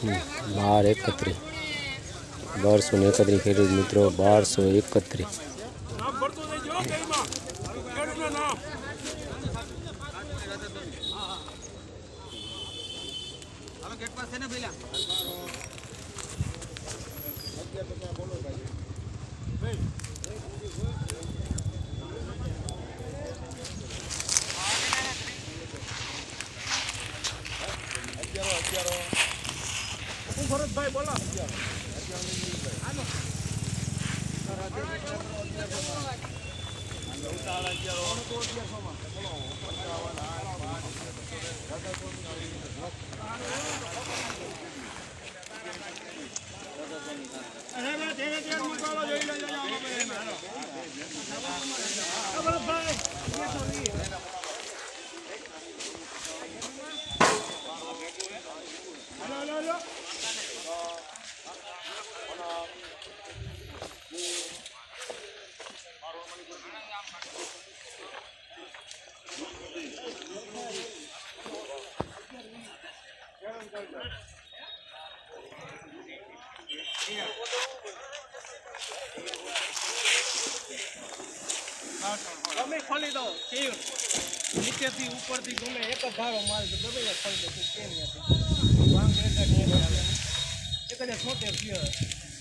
1231 1231 ખેડૂત મિત્રો 1231 ભરતભાઈ બોલો ગમે ખોલી દો નીચેથી ઉપરથી ગમે એક જ ધારો માલ ગમે ખોલી દો કેમ નથી એક જ 76